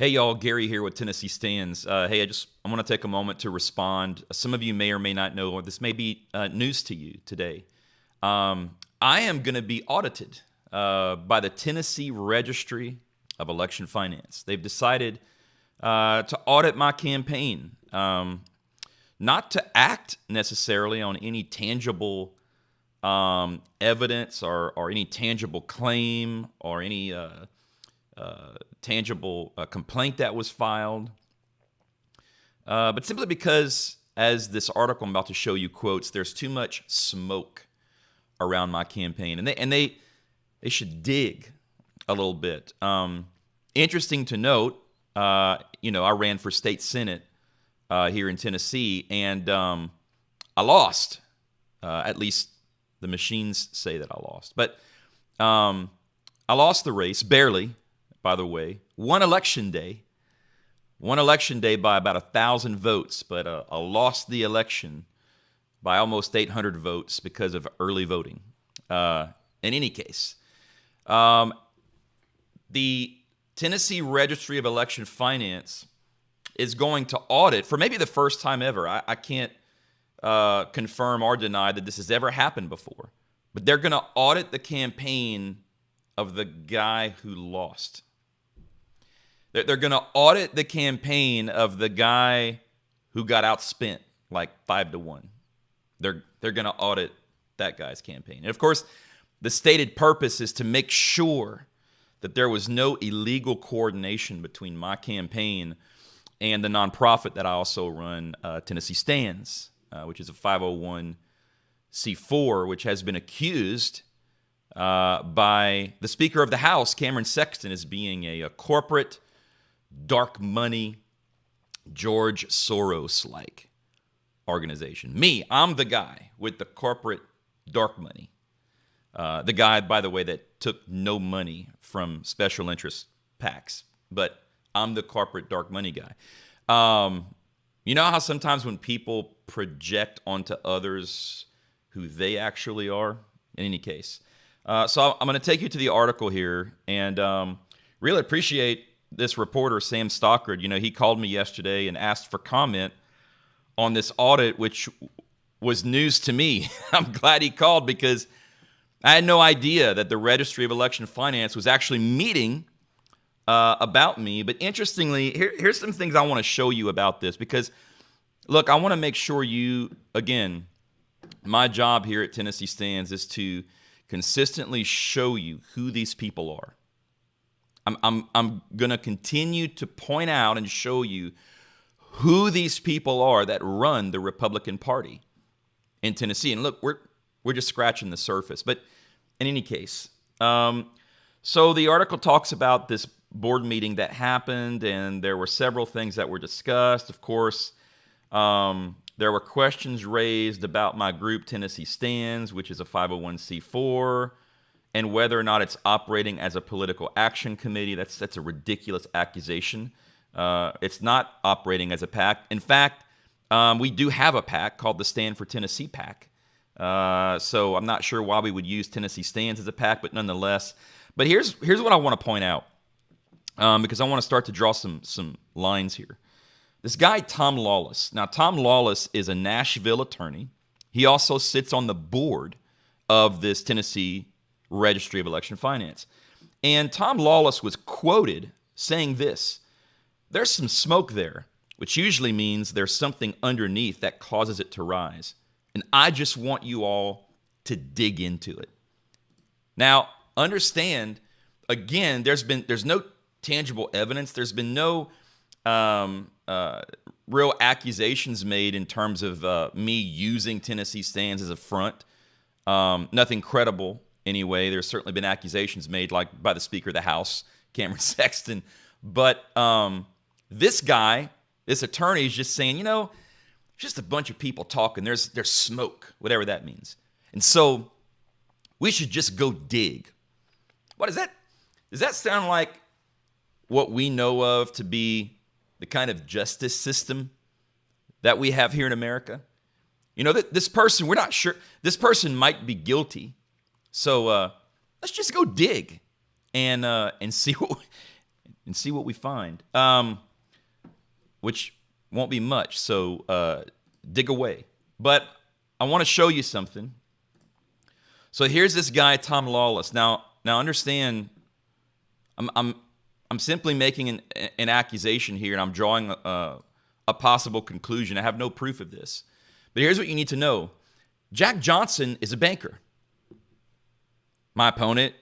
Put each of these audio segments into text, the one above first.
Hey y'all, Gary here with Tennessee Stands. Hey, I want to take a moment to respond. Some of you may or may not know, or this may be news to you today. I am going to be audited by the Tennessee Registry of Election Finance. They've decided to audit my campaign, not to act necessarily on any tangible evidence or any tangible claim or any tangible complaint that was filed, but simply because, as this article I'm about to show you quotes, there's too much smoke around my campaign, and they should dig a little bit. Interesting to note, I ran for state senate here in Tennessee, and I lost. At least the machines say that I lost, but I lost the race barely. By the way, one election day by about 1,000 votes, but I lost the election by almost 800 votes because of early voting. In any case, the Tennessee Registry of Election Finance is going to audit, for maybe the first time ever. I can't confirm or deny that this has ever happened before, but they're going to audit the campaign of the guy who lost. They're going to audit the campaign of the guy who got outspent like 5-1. They're going to audit that guy's campaign. And of course, the stated purpose is to make sure that there was no illegal coordination between my campaign and the nonprofit that I also run, Tennessee Stands, which is a 501c4, which has been accused by the Speaker of the House, Cameron Sexton, as being a corporate dark money, George Soros-like organization. I'm the guy with the corporate dark money. The guy, by the way, that took no money from special interest PACs, but I'm the corporate dark money guy. You know how sometimes when people project onto others who they actually are? In any case. So I'm going to take you to the article here, and really appreciate this reporter, Sam Stockard. He called me yesterday and asked for comment on this audit, which was news to me. I'm glad he called because I had no idea that the Registry of Election Finance was actually meeting about me. But interestingly, here's some things I want to show you about this because, look, I want to make sure again, my job here at Tennessee Stands is to consistently show you who these people are. I'm going to continue to point out and show you who these people are that run the Republican Party in Tennessee. And look, we're just scratching the surface. But in any case, so the article talks about this board meeting that happened, and there were several things that were discussed. Of course, there were questions raised about my group, Tennessee Stands, which is a 501c4, and whether or not it's operating as a political action committee. That's a ridiculous accusation. It's not operating as a PAC. In fact, we do have a PAC called the Stand for Tennessee PAC. So I'm not sure why we would use Tennessee Stands as a PAC, but nonetheless. But here's what I want to point out, because I want to start to draw some lines here. This guy, Tom Lawless. Now, Tom Lawless is a Nashville attorney. He also sits on the board of this Tennessee Registry of Election Finance. And Tom Lawless was quoted saying this: "There's some smoke there, which usually means there's something underneath that causes it to rise. And I just want you all to dig into it." Now, understand, again, there's no tangible evidence. There's been no real accusations made in terms of me using Tennessee Stands as a front. Nothing credible anyway. There's certainly been accusations made, like by the Speaker of the House, Cameron Sexton. But this guy, this attorney, is just saying, just a bunch of people talking. There's smoke, whatever that means. And so we should just go dig. What is that? Does that sound like what we know of to be the kind of justice system that we have here in America? That this person, we're not sure, this person might be guilty. So let's just go dig and see what, and see what we find, which won't be much. So dig away. But I want to show you something. So here's this guy, Tom Lawless. Now understand, I'm simply making an accusation here, and I'm drawing a possible conclusion. I have no proof of this. But here's what you need to know. Jack Johnson is a banker. My opponent,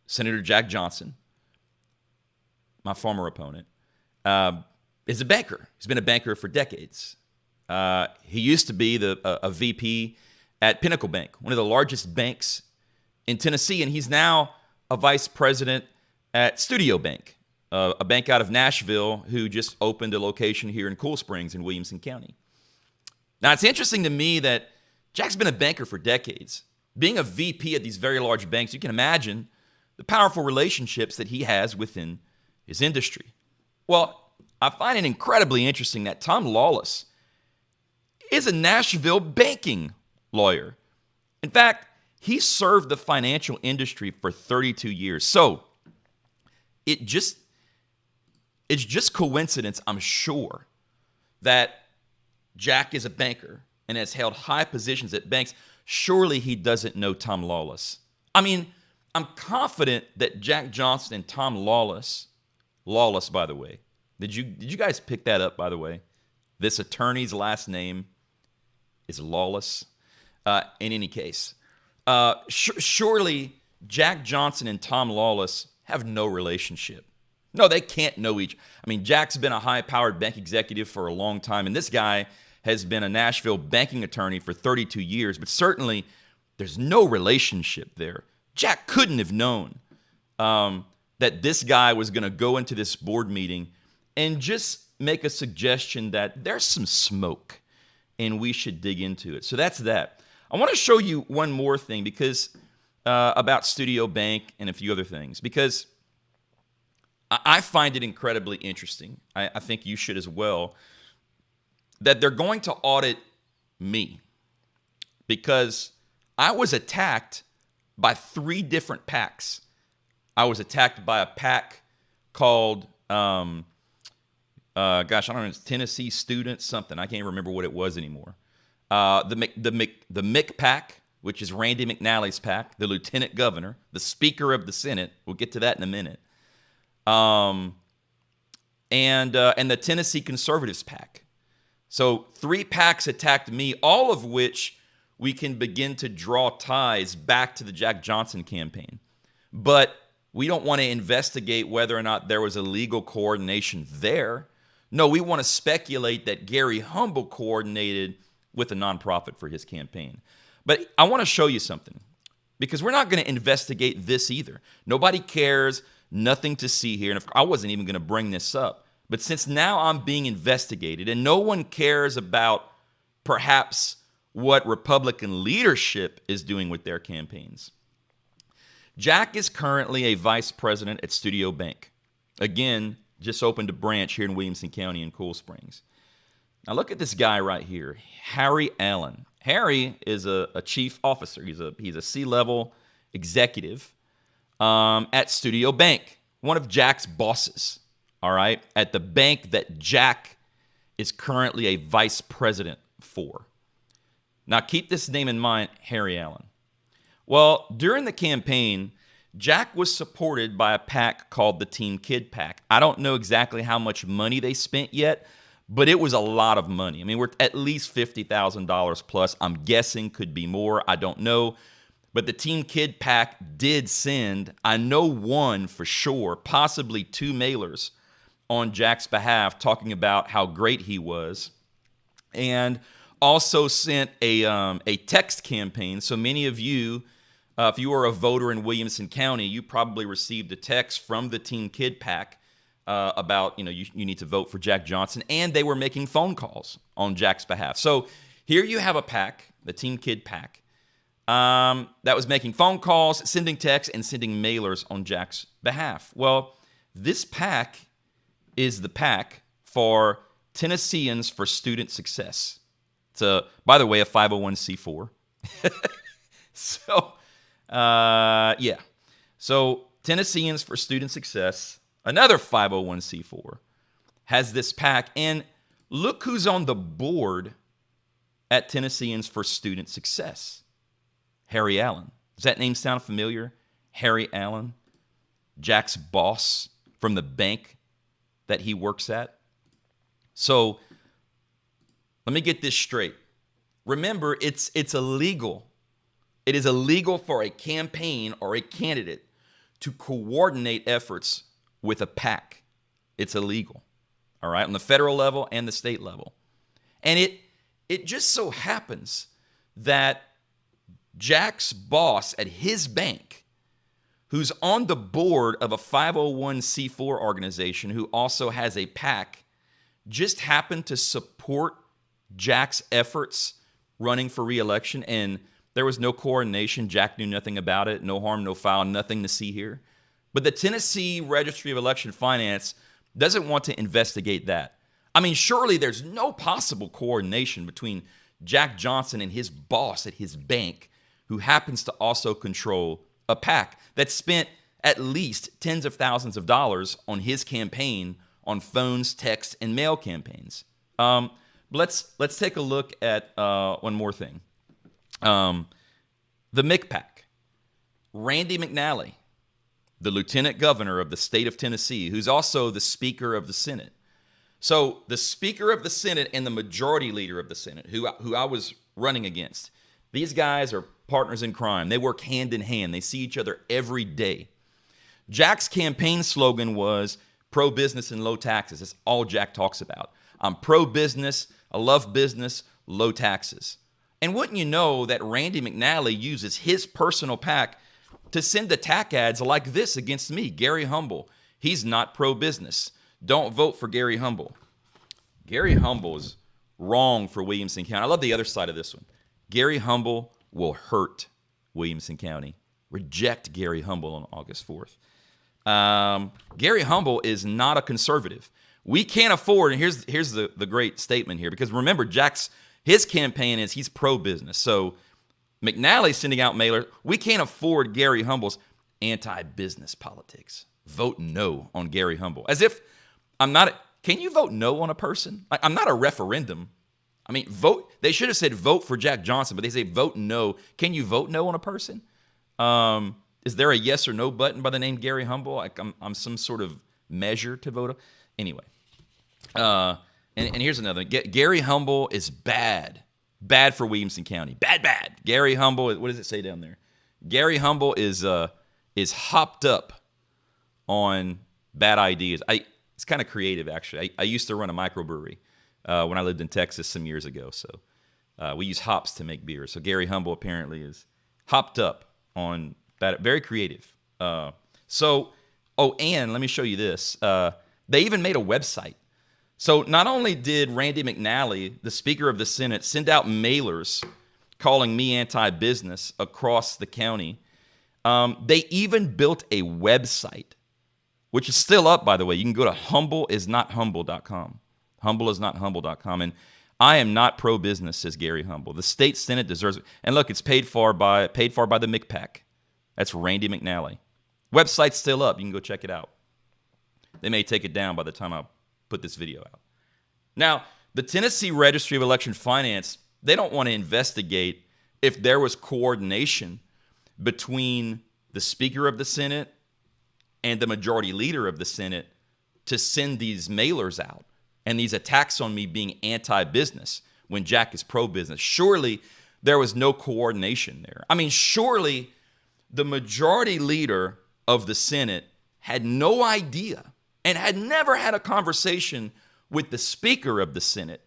Senator Jack Johnson, my former opponent, is a banker. He's been a banker for decades. He used to be a VP at Pinnacle Bank, one of the largest banks in Tennessee, and he's now a vice president at Studio Bank, a bank out of Nashville who just opened a location here in Cool Springs in Williamson County. Now, it's interesting to me that Jack's been a banker for decades. Being a VP at these very large banks, you can imagine the powerful relationships that he has within his industry. Well, I find it incredibly interesting that Tom Lawless is a Nashville banking lawyer. In fact, he served the financial industry for 32 years. So it's just coincidence, I'm sure, that Jack is a banker and has held high positions at banks. Surely he doesn't know Tom Lawless. I mean, I'm confident that Jack Johnson and Tom Lawless, by the way, did you guys pick that up, by the way? This attorney's last name is Lawless. In any case, surely Jack Johnson and Tom Lawless have no relationship. No, they can't know each. I mean, Jack's been a high-powered bank executive for a long time, and this guy has been a Nashville banking attorney for 32 years, but certainly there's no relationship there. Jack couldn't have known that this guy was going to go into this board meeting and just make a suggestion that there's some smoke and we should dig into it. So that's that. I want to show you one more thing because about Studio Bank and a few other things, because I find it incredibly interesting. I think you should as well, that they're going to audit me because I was attacked by 3 different PACs. I was attacked by a PAC called, I don't know, it's Tennessee Students something. I can't remember what it was anymore. The Mc PAC, which is Randy McNally's PAC, the Lieutenant Governor, the Speaker of the Senate. We'll get to that in a minute. And the Tennessee Conservatives PAC. So 3 PACs attacked me, all of which we can begin to draw ties back to the Jack Johnson campaign. But we don't want to investigate whether or not there was illegal coordination there. No, we want to speculate that Gary Humble coordinated with a nonprofit for his campaign. But I want to show you something, because we're not going to investigate this either. Nobody cares, nothing to see here. And I wasn't even going to bring this up. But since now I'm being investigated and no one cares about perhaps what Republican leadership is doing with their campaigns. Jack is currently a vice president at Studio Bank. Again, just opened a branch here in Williamson County in Cool Springs. Now look at this guy right here, Harry Allen. Harry is a chief officer. He's a C-level executive at Studio Bank, one of Jack's bosses, all right, at the bank that Jack is currently a vice president for. Now keep this name in mind, Harry Allen. Well, during the campaign, Jack was supported by a PAC called the Team Kid PAC. I don't know exactly how much money they spent yet, but it was a lot of money. I mean, we're at least $50,000 plus. I'm guessing could be more. I don't know. But the Team Kid PAC did send, I know one for sure, possibly 2 mailers on Jack's behalf talking about how great he was, and also sent a text campaign. So many of you, if you are a voter in Williamson County, you probably received a text from the Team Kid PAC about, you need to vote for Jack Johnson, and they were making phone calls on Jack's behalf. So here you have a PAC, the Team Kid PAC, that was making phone calls, sending texts, and sending mailers on Jack's behalf. Well, this PAC is the PAC for Tennesseans for Student Success. It's, by the way, a 501c4. So, yeah. So Tennesseans for Student Success. another 501c4, has this PAC. And look who's on the board at Tennesseans for Student Success. Harry Allen. Does that name sound familiar? Harry Allen, Jack's boss from the bank that he works at. So let me get this straight. Remember, it's illegal. It is illegal for a campaign or a candidate to coordinate efforts with a PAC. It's illegal, all right, on the federal level and the state level. And it just so happens that Jack's boss at his bank, who's on the board of a 501c4 organization who also has a PAC, just happened to support Jack's efforts running for re-election, and there was no coordination. Jack knew nothing about it. No harm, no foul, nothing to see here. But the Tennessee Registry of Election Finance doesn't want to investigate that. I mean, surely there's no possible coordination between Jack Johnson and his boss at his bank, who happens to also control a PAC that spent at least tens of thousands of dollars on his campaign on phones, text, and mail campaigns. Let's take a look at one more thing. The McPAC. Randy McNally, the lieutenant governor of the state of Tennessee, who's also the Speaker of the Senate. So the Speaker of the Senate and the Majority Leader of the Senate, who I was running against, these guys are partners in crime. They work hand in hand. They see each other every day. Jack's campaign slogan was pro-business and low taxes. That's all Jack talks about. I'm pro-business, I love business, low taxes. And wouldn't you know that Randy McNally uses his personal PAC to send attack ads like this against me, Gary Humble. He's not pro-business. Don't vote for Gary Humble. Gary Humble is wrong for Williamson County. I love the other side of this one. Gary Humble will hurt Williamson County. Reject Gary Humble on August 4th. Gary Humble is not a conservative. We can't afford, and here's the great statement here, because remember, his campaign is he's pro-business. So McNally sending out mailers. We can't afford Gary Humble's anti-business politics. Vote no on Gary Humble. As if can you vote no on a person? I'm not a referendum. I mean, vote. They should have said vote for Jack Johnson, but they say vote no. Can you vote no on a person? Is there a yes or no button by the name Gary Humble? Like I'm some sort of measure to vote on? Anyway. And here's another one. Gary Humble is bad. Bad for Williamson County. Bad. Gary Humble, what does it say down there? Gary Humble is hopped up on bad ideas. It's kind of creative, actually. I used to run a microbrewery when I lived in Texas some years ago. So we use hops to make beer. So Gary Humble apparently is hopped up on bad. Very creative. And let me show you this. They even made a website. So not only did Randy McNally, the Speaker of the Senate, send out mailers calling me anti-business across the county, they even built a website, which is still up, by the way. You can go to humbleisnothumble.com. Humbleisnothumble.com. And I am not pro-business, says Gary Humble. The state Senate deserves it. And look, it's paid for by the McPAC. That's Randy McNally. Website's still up. You can go check it out. They may take it down by the time I put this video out. Now, the Tennessee Registry of Election Finance, they don't want to investigate if there was coordination between the Speaker of the Senate and the Majority Leader of the Senate to send these mailers out and these attacks on me being anti-business when Jack is pro-business. Surely there was no coordination there. I mean, surely the Majority Leader of the Senate had no idea and had never had a conversation with the Speaker of the Senate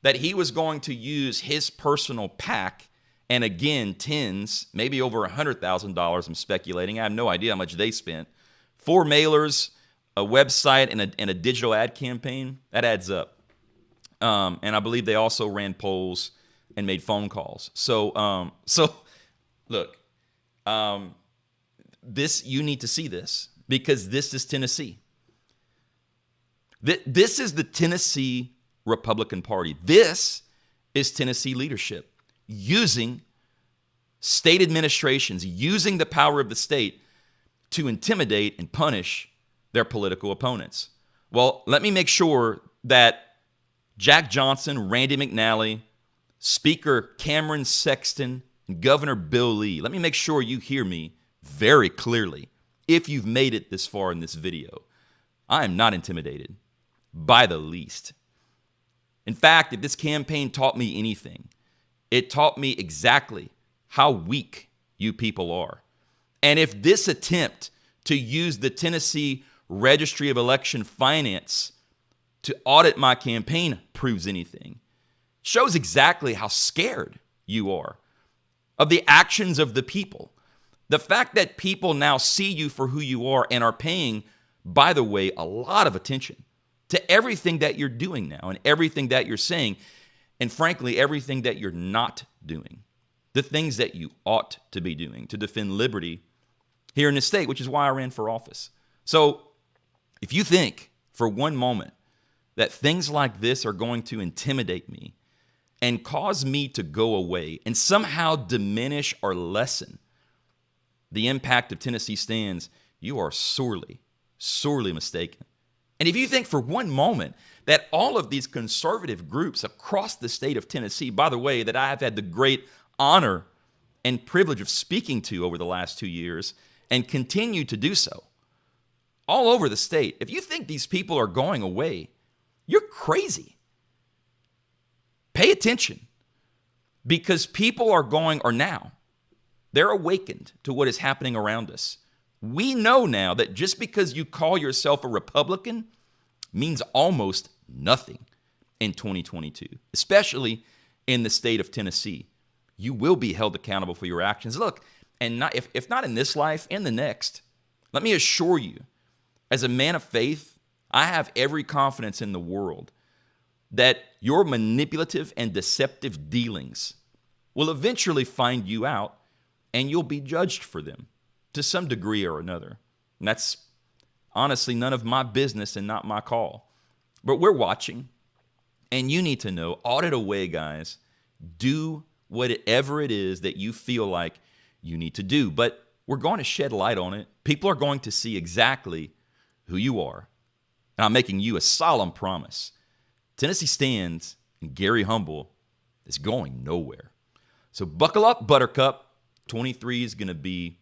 that he was going to use his personal PAC, and again, tens, maybe over $100,000, I'm speculating. I have no idea how much they spent, 4 mailers, a website, and a digital ad campaign. That adds up. And I believe they also ran polls and made phone calls. So look, you need to see this, because this is Tennessee. This is the Tennessee Republican Party. This is Tennessee leadership using state administrations, using the power of the state to intimidate and punish their political opponents. Well, let me make sure that Jack Johnson, Randy McNally, Speaker Cameron Sexton, and Governor Bill Lee, let me make sure you hear me very clearly if you've made it this far in this video. I am not intimidated by the least. In fact, if this campaign taught me anything, it taught me exactly how weak you people are. And if this attempt to use the Tennessee Registry of Election Finance to audit my campaign proves anything, shows exactly how scared you are of the actions of the people. The fact that people now see you for who you are and are paying, by the way, a lot of attention to everything that you're doing now and everything that you're saying, and frankly, everything that you're not doing, the things that you ought to be doing to defend liberty here in this state, which is why I ran for office. So if you think for one moment that things like this are going to intimidate me and cause me to go away and somehow diminish or lessen the impact of Tennessee Stands, you are sorely, sorely mistaken. And if you think for one moment that all of these conservative groups across the state of Tennessee, by the way, that I have had the great honor and privilege of speaking to over the last 2 years and continue to do so, all over the state, if you think these people are going away, you're crazy. Pay attention, because people they're awakened to what is happening around us. We know now that just because you call yourself a Republican means almost nothing in 2022, especially in the state of Tennessee. You will be held accountable for your actions. Look, and if not in this life, in the next, let me assure you, as a man of faith, I have every confidence in the world that your manipulative and deceptive dealings will eventually find you out, and you'll be judged for them to some degree or another. And that's honestly none of my business and not my call. But we're watching, and you need to know, audit away, guys. Do whatever it is that you feel like you need to do. But we're going to shed light on it. People are going to see exactly who you are. And I'm making you a solemn promise. Tennessee Stands and Gary Humble is going nowhere. So buckle up, Buttercup. 23 is going to be